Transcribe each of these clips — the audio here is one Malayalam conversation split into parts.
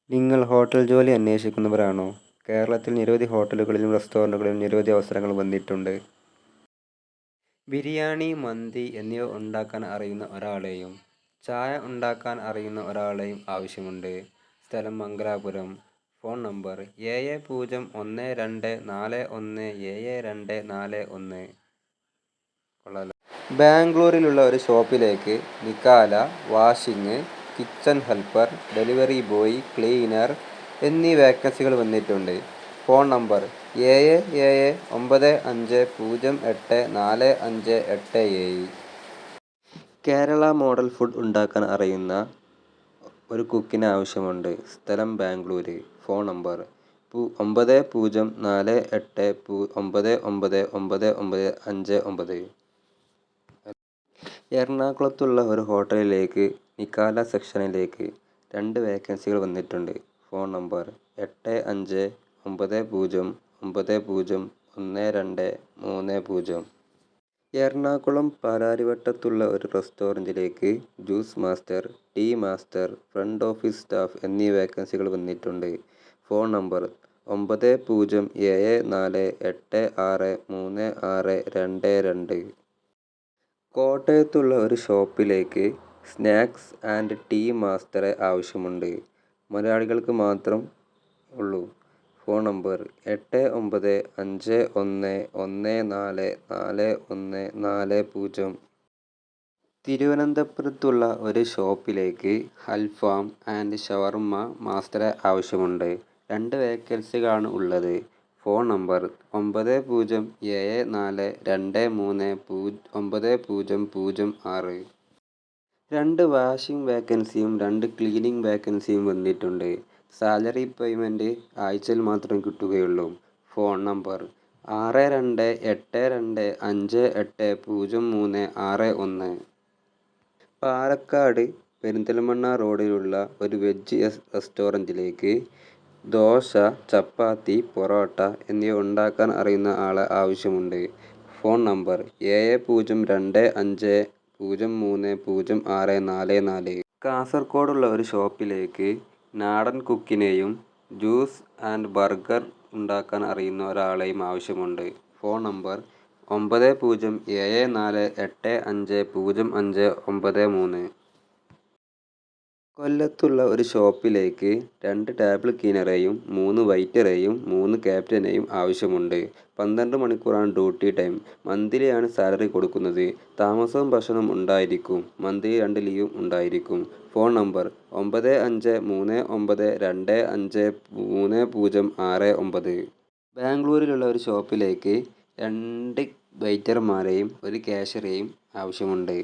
നിങ്ങൾ ഹോട്ടൽ ജോലി അന്വേഷിക്കുന്നവരാണോ? കേരളത്തിൽ നിരവധി ഹോട്ടലുകളിലും റെസ്റ്റോറൻറ്റുകളിലും നിരവധി അവസരങ്ങൾ വന്നിട്ടുണ്ട്. ബിരിയാണി, മന്തി എന്നിവ ഉണ്ടാക്കാൻ അറിയുന്ന ഒരാളെയും ചായ ഉണ്ടാക്കാൻ അറിയുന്ന ഒരാളെയും ആവശ്യമുണ്ട്. സ്ഥലം മംഗലാപുരം. Phone number 7012417241. കൊള്ളാലോ. ബാംഗ്ലൂരിലുള്ള ഒരു ഷോപ്പിലേക്ക് നിക്കാല, washing, kitchen helper, delivery boy, cleaner എന്നീ വേക്കൻസികൾ വന്നിട്ടുണ്ട്. Phone number 7795084587. Kerala model food ഉണ്ടാക്കാൻ അറിയുന്ന ഒരു കുക്കിനെ ആവശ്യമുണ്ട്. സ്ഥലം ബാംഗ്ലൂർ. Phone number 9048999959. എറണാകുളത്തുള്ള ഒരു ഹോട്ടലിലേക്ക് നിക്കാല സെക്ഷനിലേക്ക് 2 വേക്കൻസികൾ വന്നിട്ടുണ്ട്. Phone number 8590901230. എറണാകുളം പാലാരിവട്ടത്തുള്ള ഒരു റെസ്റ്റോറൻറ്റിലേക്ക് juice master, tea master, front office staff എന്നീ വേക്കൻസികൾ വന്നിട്ടുണ്ട്. Phone number 9074863622. കോട്ടയത്തുള്ള ഒരു ഷോപ്പിലേക്ക് സ്നാക്സ് ആൻഡ് ടീ മാസ്റ്ററെ ആവശ്യമുണ്ട്. മലയാളികൾക്ക് മാത്രം ഉള്ളൂ. Phone number 8951144140. തിരുവനന്തപുരത്തുള്ള ഒരു ഷോപ്പിലേക്ക് അൽഫാം ആൻഡ് ഷവർമ മാസ്റ്ററെ ആവശ്യമുണ്ട്. 2 വേക്കൻസികളാണ് ഉള്ളത്. Phone number 9074239006. 2 വാഷിംഗ് വേക്കൻസിയും 2 ക്ലീനിംഗ് വേക്കൻസിയും വന്നിട്ടുണ്ട്. സാലറി പേയ്മെൻറ്റ് ആഴ്ചയിൽ മാത്രം കിട്ടുകയുള്ളൂ. Phone number 6282580361. പാലക്കാട് പെരിന്തൽമണ്ണ റോഡിലുള്ള ഒരു വെജ് റെസ്റ്റോറൻറ്റിലേക്ക് ദോശ, ചപ്പാത്തി, പൊറോട്ട എന്നിവ ഉണ്ടാക്കാൻ അറിയുന്ന ആളെ ആവശ്യമുണ്ട്. Phone number 7025030644. കാസർഗോഡുള്ള ഒരു ഷോപ്പിലേക്ക് നാടൻ കുക്കിനെയും ജ്യൂസ് ആൻഡ് ബർഗർ ഉണ്ടാക്കാൻ അറിയുന്ന ഒരാളെയും ആവശ്യമുണ്ട്. Phone number 9074850593. കൊല്ലത്തുള്ള ഒരു ഷോപ്പിലേക്ക് 2 ടേബിൾ ക്ലീനറെയും 3 വെയിറ്ററെയും 3 ക്യാപ്റ്റനെയും ആവശ്യമുണ്ട്. 12 മണിക്കൂറാണ് ഡ്യൂട്ടി ടൈം. മന്ത്ലി ആണ് സാലറി കൊടുക്കുന്നത്. താമസവും ഭക്ഷണവും ഉണ്ടായിരിക്കും. മന്ത്ലി 2 ലീവും ഉണ്ടായിരിക്കും. Phone number 9539253069. ബാംഗ്ലൂരിലുള്ള ഒരു ഷോപ്പിലേക്ക് 2 വെയിറ്റർമാരെയും 1 കാഷ്യറെയും ആവശ്യമുണ്ട്.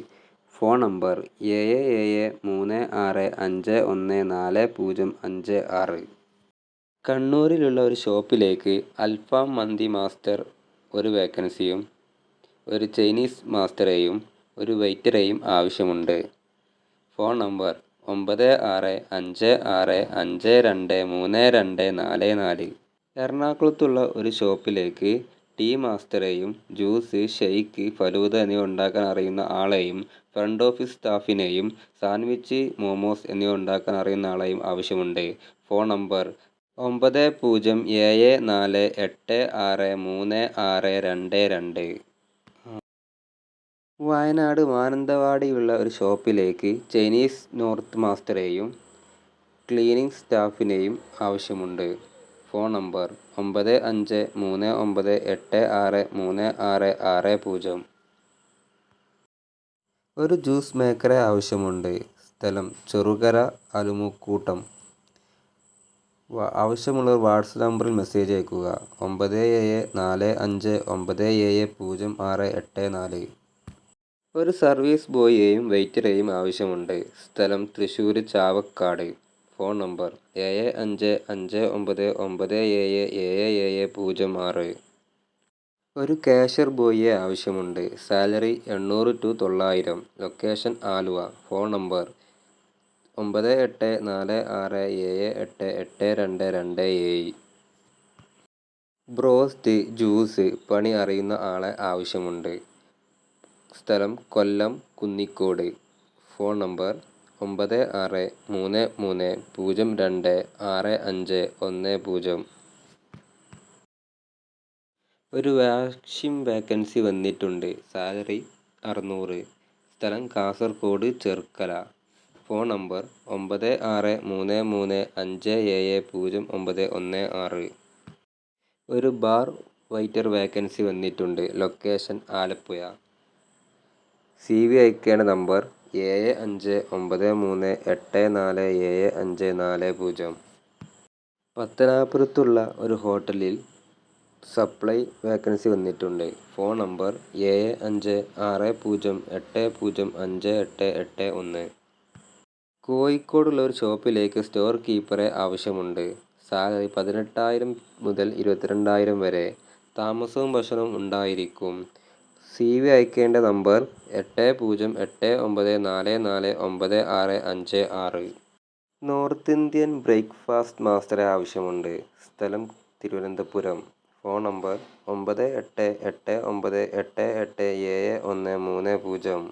Phone number 7736514056. കണ്ണൂരിലുള്ള ഒരു ഷോപ്പിലേക്ക് അൽഫാം മന്തി മാസ്റ്റർ 1 വേക്കൻസിയും 1 ചൈനീസ് മാസ്റ്ററെയും 1 വെയിറ്ററെയും ആവശ്യമുണ്ട്. Phone number 9656523244. എറണാകുളത്തുള്ള ഒരു ഷോപ്പിലേക്ക് ടീ മാസ്റ്ററെയും ജ്യൂസ്, ഷെയ്ക്ക്, ഫലൂദ എന്നിവ ഉണ്ടാക്കാൻ അറിയുന്ന ആളെയും ഫ്രണ്ട് ഓഫീസ് സ്റ്റാഫിനെയും സാൻഡ്വിച്ച്, മോമോസ് എന്നിവ ഉണ്ടാക്കാൻ അറിയുന്ന ആളെയും ആവശ്യമുണ്ട്. Phone number 9074863622. വയനാട് മാനന്തവാടിയുള്ള ഒരു ഷോപ്പിലേക്ക് ചൈനീസ് നോർത്ത് മാസ്റ്ററെയും ക്ലീനിംഗ് സ്റ്റാഫിനെയും ആവശ്യമുണ്ട്. Phone number 9539863660. ഒരു ജ്യൂസ് മേക്കറെ ആവശ്യമുണ്ട്. സ്ഥലം ചെറുകര അലുമുക്കൂട്ടം. ആവശ്യമുള്ളവർ വാട്സപ്പ് നമ്പറിൽ മെസ്സേജ് അയയ്ക്കുക. 9745970684. ഒരു സർവീസ് ബോയിയെയും വെയിറ്ററെയും ആവശ്യമുണ്ട്. സ്ഥലം തൃശ്ശൂർ ചാവക്കാട്. Phone number 7559977706. ഒരു കാഷ്യർ ബോയിയെ ആവശ്യമുണ്ട്. Salary 800 to 900. Location Aluva. Phone number 9846788227. Broast, juice പണി അറിയുന്ന ആളെ ആവശ്യമുണ്ട്. സ്ഥലം കൊല്ലം കുന്നിക്കോട്. Phone number 9496306510. ഒരു വാക്സിൻ വേക്കൻസി വന്നിട്ടുണ്ട്. സാലറി 600. സ്ഥലം കാസർഗോഡ് ചെർക്കല. Phone number 9633570916. ഒരു ബാർ വെയിറ്റർ വേക്കൻസി വന്നിട്ടുണ്ട്. ലൊക്കേഷൻ ആലപ്പുഴ. CV അയക്കേണ്ട നമ്പർ 7593847540. പത്തനാപുരത്തുള്ള ഒരു ഹോട്ടലിൽ സപ്ലൈ വേക്കൻസി വന്നിട്ടുണ്ട്. Phone number 7560805881. കോഴിക്കോടുള്ള ഒരു ഷോപ്പിലേക്ക് സ്റ്റോർ കീപ്പറെ ആവശ്യമുണ്ട്. സാലറി 18,000 മുതൽ 22,000 വരെ. താമസവും ഭക്ഷണവും ഉണ്ടായിരിക്കും. CV അയക്കേണ്ട നമ്പർ 8089449656. നോർത്ത് ഇന്ത്യൻ ബ്രേക്ക്ഫാസ്റ്റ് മാസ്റ്ററെ ആവശ്യമുണ്ട്. സ്ഥലം തിരുവനന്തപുരം. Phone number 9888988730.